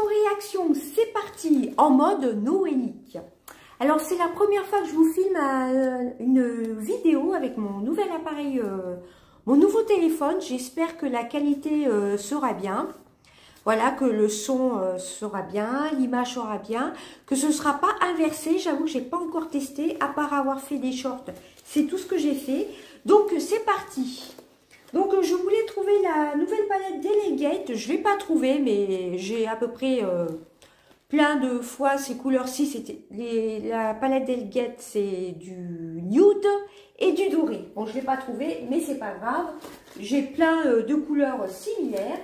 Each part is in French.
réaction, c'est parti, en mode noélique. Alors c'est la première fois que je vous filme une vidéo avec mon nouvel appareil, mon nouveau téléphone. J'espère que la qualité sera bien. Voilà, que le son sera bien, l'image sera bien, que ce ne sera pas inversé. J'avoue que je n'ai pas encore testé, à part avoir fait des shorts. C'est tout ce que j'ai fait. Donc c'est parti. Donc je voulais trouver la nouvelle palette d'Elegate. Je ne l'ai pas trouvée, mais j'ai à peu près plein de fois ces couleurs-ci. C'était la palette d'Elegate, c'est du nude et du doré. Bon, je ne l'ai pas trouvée, mais c'est pas grave. J'ai plein de couleurs similaires.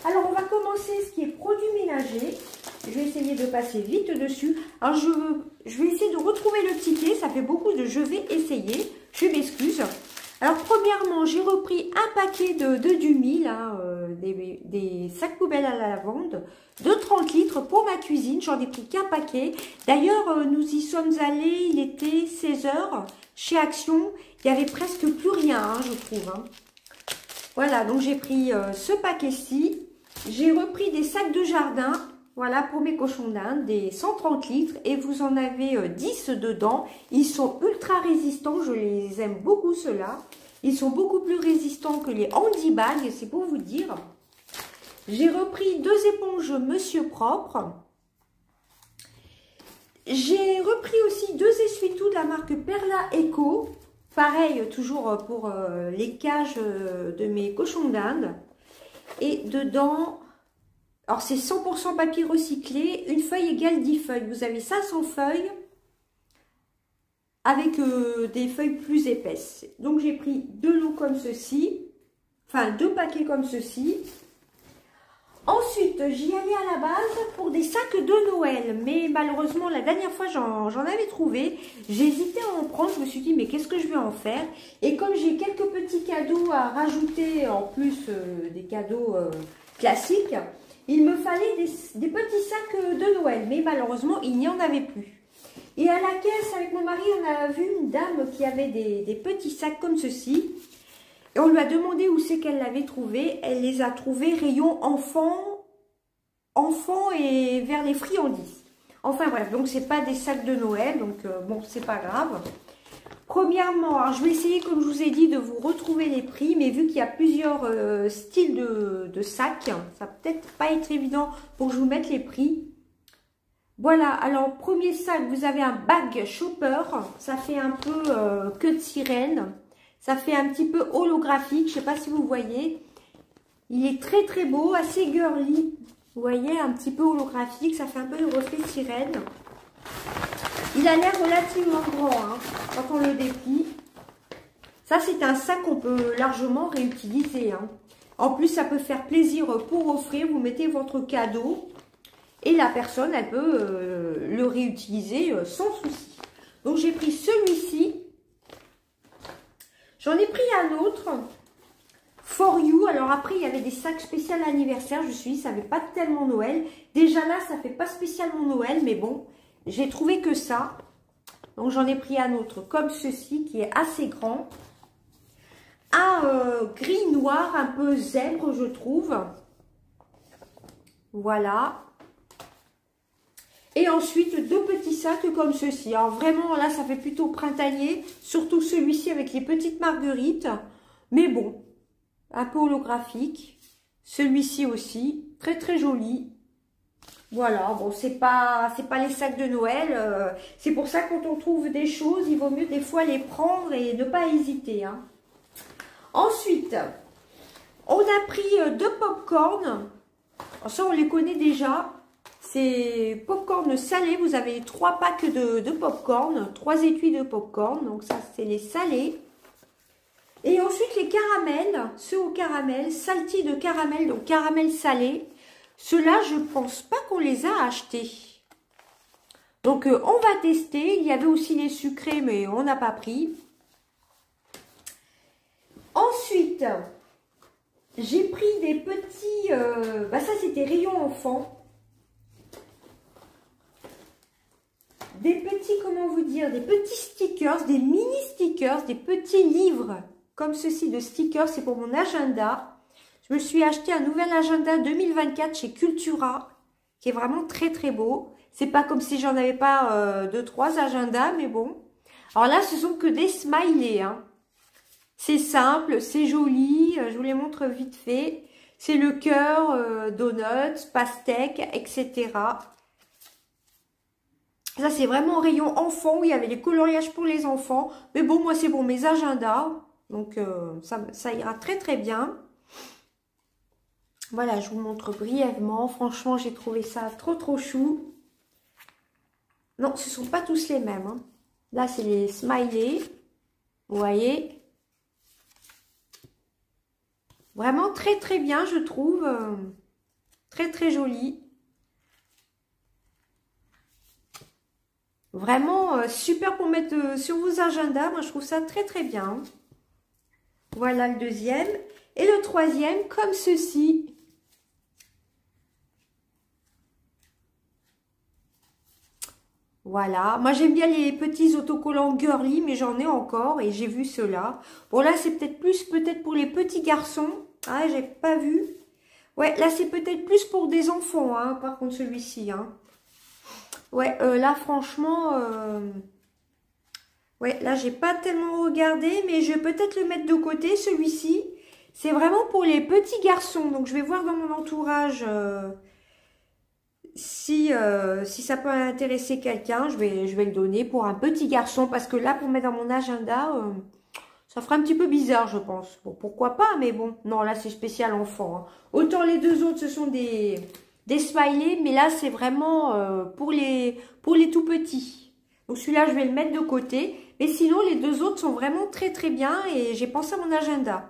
Alors, on va commencer ce qui est produit ménager. Je vais essayer de passer vite dessus. Alors, je vais essayer de retrouver le ticket. Ça fait beaucoup de je vais essayer. Je m'excuse. Alors, premièrement, j'ai repris un paquet de Dumi, là, des sacs poubelles à la lavande, de 30 litres pour ma cuisine. J'en ai pris qu'un paquet. D'ailleurs, nous y sommes allés, il était 16 h chez Action. Il n'y avait presque plus rien, hein, je trouve. Hein. Voilà, donc j'ai pris ce paquet-ci. J'ai repris des sacs de jardin, voilà, pour mes cochons d'Inde, des 130 litres. Et vous en avez 10 dedans. Ils sont ultra résistants, je les aime beaucoup ceux-là. Ils sont beaucoup plus résistants que les Handy Bags, c'est pour vous dire. J'ai repris 2 éponges Monsieur Propre. J'ai repris aussi 2 essuie-tout de la marque Perla Eco. Pareil, toujours pour les cages de mes cochons d'Inde. Et dedans, alors c'est 100% papier recyclé, une feuille égale 10 feuilles. Vous avez 500 feuilles avec des feuilles plus épaisses. Donc j'ai pris 2 lots comme ceci, enfin 2 paquets comme ceci. Ensuite, j'y allais à la base pour des sacs de Noël. Mais malheureusement, la dernière fois, j'en avais trouvé. J'hésitais à en prendre. Je me suis dit, mais qu'est-ce que je vais en faire? Et comme j'ai quelques petits cadeaux à rajouter, en plus des cadeaux classiques, il me fallait des petits sacs de Noël. Mais malheureusement, il n'y en avait plus. Et à la caisse, avec mon mari, on a vu une dame qui avait des petits sacs comme ceci. Et on lui a demandé où c'est qu'elle l'avait trouvé. Elle les a trouvés rayon enfants et vers les friandises. Enfin voilà, donc c'est pas des sacs de Noël, donc bon, c'est pas grave. Premièrement, alors je vais essayer, comme je vous ai dit, de vous retrouver les prix, mais vu qu'il y a plusieurs styles de sacs, ça va peut-être pas être évident pour que je vous mette les prix. Voilà, alors premier sac, vous avez un bag shopper, ça fait un peu queue de sirène. Ça fait un petit peu holographique, je ne sais pas si vous voyez. Il est très très beau, assez girly. Vous voyez, un petit peu holographique, ça fait un peu le reflet de sirène. Il a l'air relativement grand hein, quand on le déplie. Ça, c'est un sac qu'on peut largement réutiliser. Hein. En plus, ça peut faire plaisir pour offrir. Vous mettez votre cadeau et la personne, elle peut le réutiliser sans souci. Donc, j'ai pris celui-ci. J'en ai pris un autre, For You. Alors après, il y avait des sacs spéciaux anniversaire. Je me suis dit, ça ne fait pas tellement Noël. Déjà là, ça ne fait pas spécialement Noël, mais bon, j'ai trouvé que ça. Donc j'en ai pris un autre comme ceci, qui est assez grand. Un gris noir, un peu zèbre, je trouve. Voilà. Et ensuite, 2 petits sacs comme ceci. Alors vraiment, là, ça fait plutôt printanier. Surtout celui-ci avec les petites marguerites. Mais bon, un peu holographique. Celui-ci aussi, très très joli. Voilà, bon, c'est pas les sacs de Noël. C'est pour ça que quand on trouve des choses, il vaut mieux des fois les prendre et ne pas hésiter. Hein. Ensuite, on a pris 2 pop-corn. Ça, on les connaît déjà. C'est popcorn salé, vous avez 3 packs de popcorn, 3 étuis de popcorn, donc ça c'est les salés. Et ensuite les caramels, ceux au caramel, salty de caramel, donc caramel salé. Ceux-là, je pense pas qu'on les a achetés. Donc on va tester, il y avait aussi les sucrés mais on n'a pas pris. Ensuite, j'ai pris des petits, ça c'était rayon enfant. Des petits, comment vous dire, des petits stickers, des mini stickers, des petits livres comme ceci de stickers, c'est pour mon agenda. Je me suis acheté un nouvel agenda 2024 chez Cultura. qui est vraiment très très beau. C'est pas comme si j'en avais pas deux, trois agendas, mais bon. Alors là, ce sont que des smileys, hein. C'est simple, c'est joli, je vous les montre vite fait. C'est le cœur, donuts, pastèque, etc. Ça, c'est vraiment au rayon enfant, où il y avait les coloriages pour les enfants. Mais bon, moi, c'est pour mes agendas. Donc, ça ira très très bien. Voilà, je vous montre brièvement. Franchement, j'ai trouvé ça trop trop chou. Non, ce ne sont pas tous les mêmes, hein. Là, c'est les smileys. Vous voyez? Vraiment très très bien, je trouve. Très très joli. Vraiment super pour mettre sur vos agendas. Moi, je trouve ça très très bien. Voilà le deuxième. Et le troisième, comme ceci. Voilà. Moi, j'aime bien les petits autocollants girly, mais j'en ai encore et j'ai vu ceux-là. Bon, là, c'est peut-être plus pour les petits garçons. Ah, j'ai pas vu. Ouais, là, c'est peut-être plus pour des enfants, hein, par contre, celui-ci, hein. Ouais, là, franchement, ouais, là, j'ai pas tellement regardé, mais je vais peut-être le mettre de côté, celui-ci. C'est vraiment pour les petits garçons. Donc, je vais voir dans mon entourage si ça peut intéresser quelqu'un. Je vais le donner pour un petit garçon, parce que là, pour mettre dans mon agenda, ça fera un petit peu bizarre, je pense. Bon, pourquoi pas, mais bon. Non, là, c'est spécial enfant, hein. Autant les deux autres, ce sont des smileys, mais là, c'est vraiment pour les tout petits. Donc, celui-là, je vais le mettre de côté. Mais sinon, les deux autres sont vraiment très, très bien. Et j'ai pensé à mon agenda.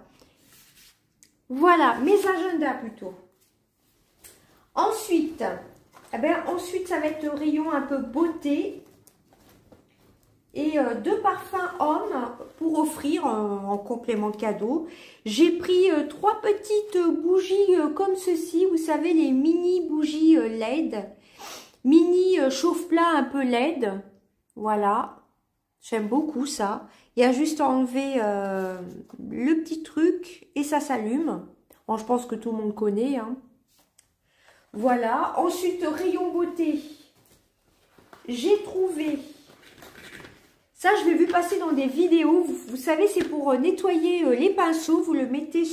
Voilà, mes agendas plutôt. Ensuite, ensuite, ça va être le rayon un peu beauté. Et deux parfums hommes pour offrir en complément de cadeau. J'ai pris trois petites bougies comme ceci. Vous savez, les mini bougies LED. Mini chauffe-plat un peu LED. Voilà. J'aime beaucoup ça. Il y a juste à enlever le petit truc et ça s'allume. Bon, je pense que tout le monde connaît, hein. Voilà. Ensuite, rayon beauté. J'ai trouvé... Ça, je l'ai vu passer dans des vidéos. Vous savez, c'est pour nettoyer les pinceaux. Vous le mettez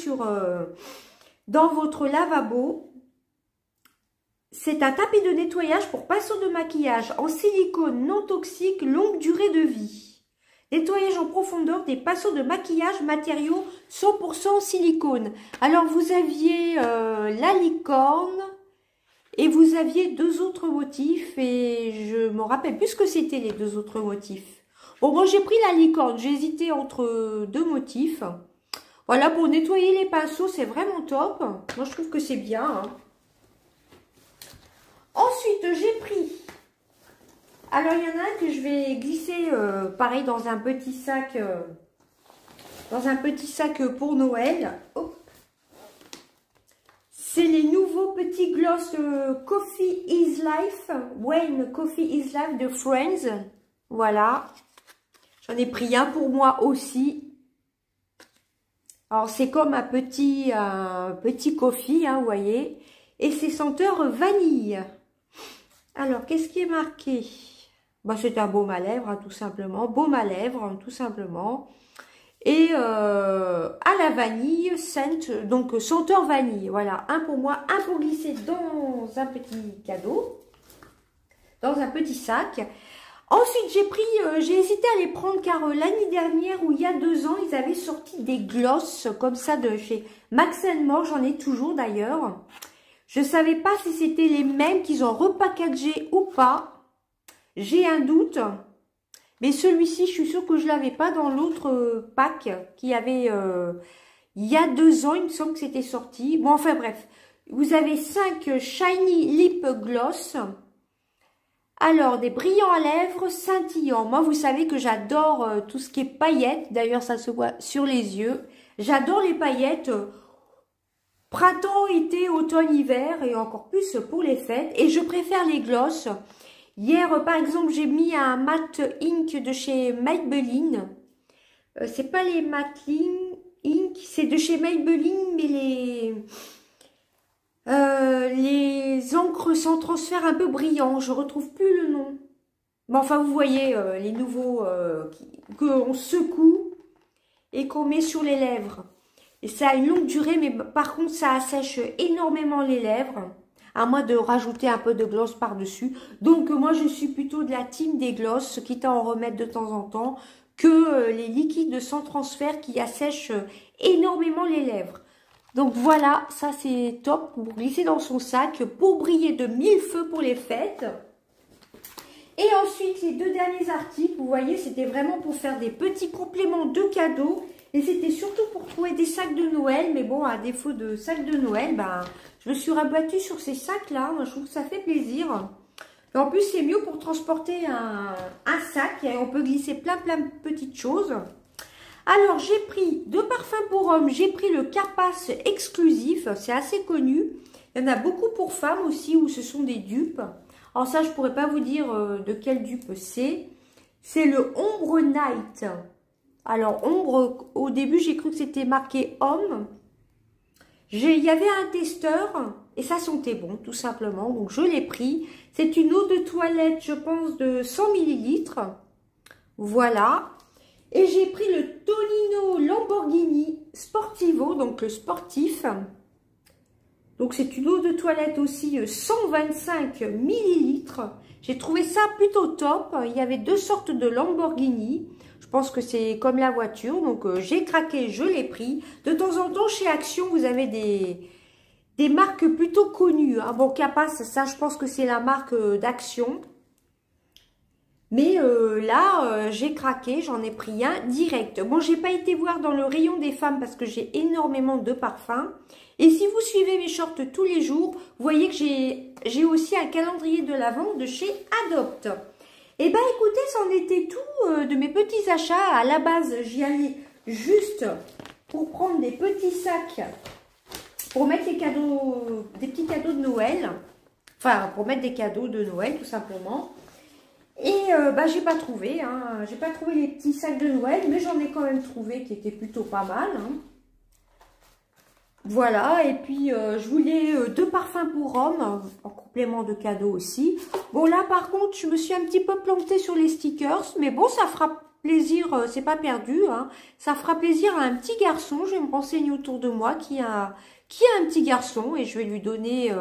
dans votre lavabo. C'est un tapis de nettoyage pour pinceaux de maquillage en silicone non toxique, longue durée de vie. Nettoyage en profondeur des pinceaux de maquillage, matériaux 100% silicone. Alors, vous aviez la licorne et vous aviez deux autres motifs. Et je me rappelle plus ce que c'était les deux autres motifs. Bon, moi, j'ai pris la licorne. J'ai hésité entre deux motifs. Voilà, pour nettoyer les pinceaux, c'est vraiment top. Moi, je trouve que c'est bien, hein. Ensuite, j'ai pris... Alors, il y en a un que je vais glisser, pareil, dans un petit sac pour Noël. Hop. C'est les nouveaux petits gloss Coffee is Life. Wayne Coffee is Life de Friends. Voilà. J'en ai pris un pour moi aussi. Alors, c'est comme un petit coffee, hein, vous voyez. Et c'est senteur vanille. Alors, qu'est-ce qui est marqué? Bah, c'est un baume à lèvres, hein, tout simplement. Baume à lèvres, hein, tout simplement. Et à la vanille, scent, donc senteur vanille. Voilà, un pour moi, un pour glisser dans un petit cadeau. Dans un petit sac. Ensuite, j'ai hésité à les prendre car l'année dernière ou il y a 2 ans, ils avaient sorti des gloss comme ça de chez Max More. J'en ai toujours d'ailleurs. Je ne savais pas si c'était les mêmes qu'ils ont repackagé ou pas. J'ai un doute. Mais celui-ci, je suis sûre que je ne l'avais pas dans l'autre pack qu'il y avait il y a 2 ans. Il me semble que c'était sorti. Bon, enfin bref. Vous avez 5 Shiny Lip Gloss. Alors, des brillants à lèvres scintillants. Moi, vous savez que j'adore tout ce qui est paillettes. D'ailleurs, ça se voit sur les yeux. J'adore les paillettes printemps, été, automne, hiver et encore plus pour les fêtes. Et je préfère les gloss. Hier, par exemple, j'ai mis un matte ink de chez Maybelline. C'est pas les matte ink, c'est de chez Maybelline, mais Les encres sans transfert un peu brillants, je retrouve plus le nom. Mais enfin, vous voyez, les nouveaux qu'on secoue et qu'on met sur les lèvres. Et ça a une longue durée, mais par contre, ça assèche énormément les lèvres. À moins de rajouter un peu de gloss par-dessus. Donc, moi, je suis plutôt de la team des gloss, quitte à en remettre de temps en temps, que les liquides sans transfert qui assèchent énormément les lèvres. Donc, voilà, ça, c'est top pour glisser dans son sac, pour briller de mille feux pour les fêtes. Et ensuite, les deux derniers articles, vous voyez, c'était vraiment pour faire des petits compléments de cadeaux. Et c'était surtout pour trouver des sacs de Noël. Mais bon, à défaut de sacs de Noël, ben, je me suis rabattue sur ces sacs-là. Je trouve que ça fait plaisir. Et en plus, c'est mieux pour transporter un sac. Et on peut glisser plein de petites choses. Alors, j'ai pris deux parfums pour hommes. J'ai pris le Carpace exclusif. C'est assez connu. Il y en a beaucoup pour femmes aussi, où ce sont des dupes. Alors ça, je ne pourrais pas vous dire de quelle dupe c'est. C'est le Ombre Night. Alors, ombre, au début, j'ai cru que c'était marqué homme. Il y avait un testeur et ça sentait bon, tout simplement. Donc, je l'ai pris. C'est une eau de toilette, je pense, de 100 ml. Voilà. Et j'ai pris le Tonino Lamborghini Sportivo, donc le sportif. Donc, c'est une eau de toilette aussi 125 ml. J'ai trouvé ça plutôt top. Il y avait deux sortes de Lamborghini. Je pense que c'est comme la voiture. Donc, j'ai craqué, je l'ai pris. De temps en temps, chez Action, vous avez des marques plutôt connues. Hein. Bon, Carpace, ça, je pense que c'est la marque d'Action. Mais là, j'ai craqué, j'en ai pris un direct. Bon, j'ai pas été voir dans le rayon des femmes parce que j'ai énormément de parfums. Et si vous suivez mes shorts tous les jours, vous voyez que j'ai aussi un calendrier de l'Avent de chez Adopt. Et ben écoutez, c'en était tout de mes petits achats. À la base, j'y allais juste pour prendre des petits sacs pour mettre les cadeaux, des petits cadeaux de Noël. Enfin, pour mettre des cadeaux de Noël, tout simplement. Et bah, j'ai pas trouvé, hein. J'ai pas trouvé les petits sacs de Noël, mais j'en ai quand même trouvé qui étaient plutôt pas mal. Hein. Voilà, et puis je voulais deux parfums pour hommes, en complément de cadeaux aussi. Bon là par contre, je me suis un petit peu plantée sur les stickers, mais bon ça fera plaisir, c'est pas perdu. Hein. Ça fera plaisir à un petit garçon, je vais me renseigner autour de moi qui a un petit garçon et je vais lui donner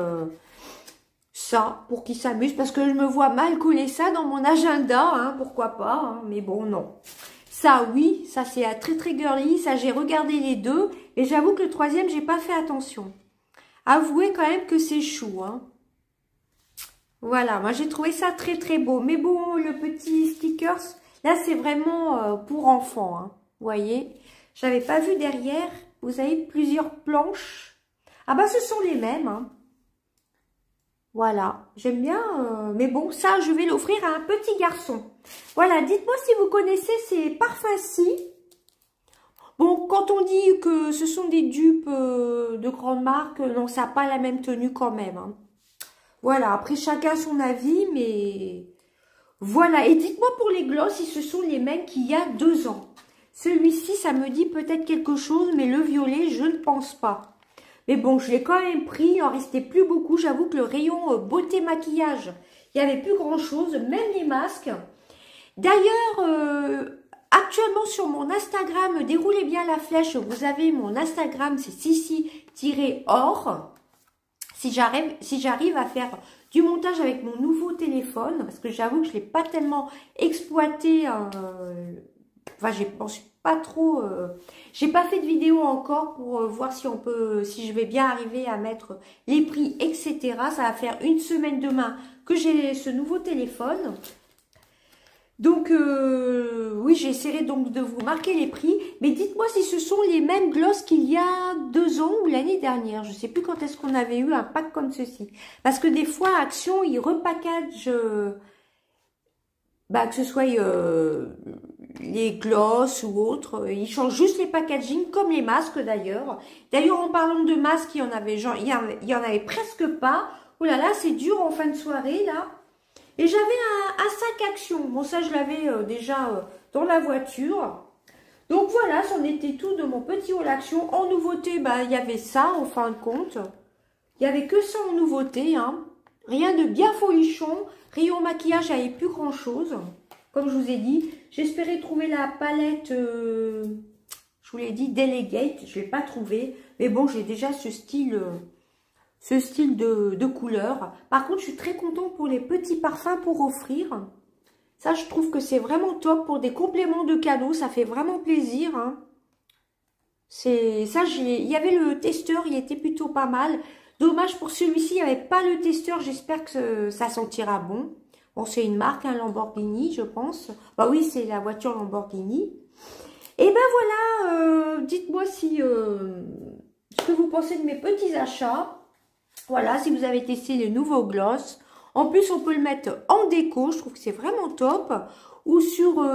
ça pour qu'il s'amuse. Parce que je me vois mal coller ça dans mon agenda, hein, pourquoi pas, hein, mais bon non. Ça, oui, ça c'est très girly. Ça, j'ai regardé les deux. Et j'avoue que le troisième, j'ai pas fait attention. Avouez quand même que c'est chou. Hein. Voilà, moi j'ai trouvé ça très beau. Mais bon, le petit stickers, là c'est vraiment pour enfants. Hein. Vous voyez, j'avais pas vu derrière. Vous avez plusieurs planches. Ah bah ce sont les mêmes. Hein. Voilà, j'aime bien, mais bon, ça, je vais l'offrir à un petit garçon. Voilà, dites-moi si vous connaissez ces parfums-ci. Bon, quand on dit que ce sont des dupes de grandes marques, non, ça n'a pas la même tenue quand même. Hein. Voilà, après, chacun son avis, mais... Voilà, et dites-moi pour les gloss, si ce sont les mêmes qu'il y a 2 ans. Celui-ci, ça me dit peut-être quelque chose, mais le violet, je ne pense pas. Mais bon, je l'ai quand même pris, il en restait plus beaucoup. J'avoue que le rayon beauté maquillage, il n'y avait plus grand chose, même les masques. D'ailleurs, actuellement sur mon Instagram, déroulez bien la flèche, vous avez mon Instagram, c'est Sissi-or. Si j'arrive à faire du montage avec mon nouveau téléphone, parce que j'avoue que je ne l'ai pas tellement exploité, enfin, je pense pas trop, j'ai pas fait de vidéo encore pour voir si je vais bien arriver à mettre les prix, etc. Ça va faire 1 semaine demain que j'ai ce nouveau téléphone. Donc, oui, j'essaierai donc de vous marquer les prix. Mais dites-moi si ce sont les mêmes gloss qu'il y a 2 ans ou l'année dernière. Je ne sais plus quand est-ce qu'on avait eu un pack comme ceci. Parce que des fois, Action, ils repackagent, que ce soit les gloss ou autres. Ils changent juste les packaging, comme les masques d'ailleurs. D'ailleurs, en parlant de masques, il y en avait presque pas. Oh là là, c'est dur en fin de soirée, là. Et j'avais un sac Action. Bon, ça, je l'avais déjà dans la voiture. Donc, voilà, c'en était tout de mon petit haul Action. En nouveauté, il y avait ça, en fin de compte. Il n'y avait que ça en nouveauté, hein. Rien de bien folichon. Rayon maquillage, il n'y avait plus grand chose. Comme je vous ai dit, j'espérais trouver la palette, je vous l'ai dit, Delegate. Je ne l'ai pas trouvé. Mais bon, j'ai déjà ce style de couleur. Par contre, je suis très contente pour les petits parfums pour offrir. Ça, je trouve que c'est vraiment top pour des compléments de cadeaux. Ça fait vraiment plaisir, hein. C'est ça, il y avait le testeur, il était plutôt pas mal. Dommage pour celui-ci, il n'y avait pas le testeur. J'espère que ça sentira bon. Bon, c'est une marque, un Lamborghini, je pense. Bah oui, c'est la voiture Lamborghini. Et ben voilà, dites-moi ce que vous pensez de mes petits achats. Voilà, si vous avez testé le nouveau gloss. En plus, on peut le mettre en déco, je trouve que c'est vraiment top. Ou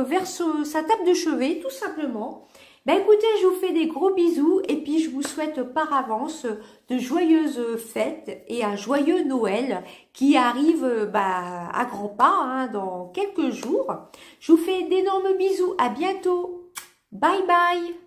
vers sa table de chevet, tout simplement. Ben écoutez, je vous fais des gros bisous et puis je vous souhaite par avance de joyeuses fêtes et un joyeux Noël qui arrive à grands pas, hein, dans quelques jours. Je vous fais d'énormes bisous, à bientôt. Bye bye.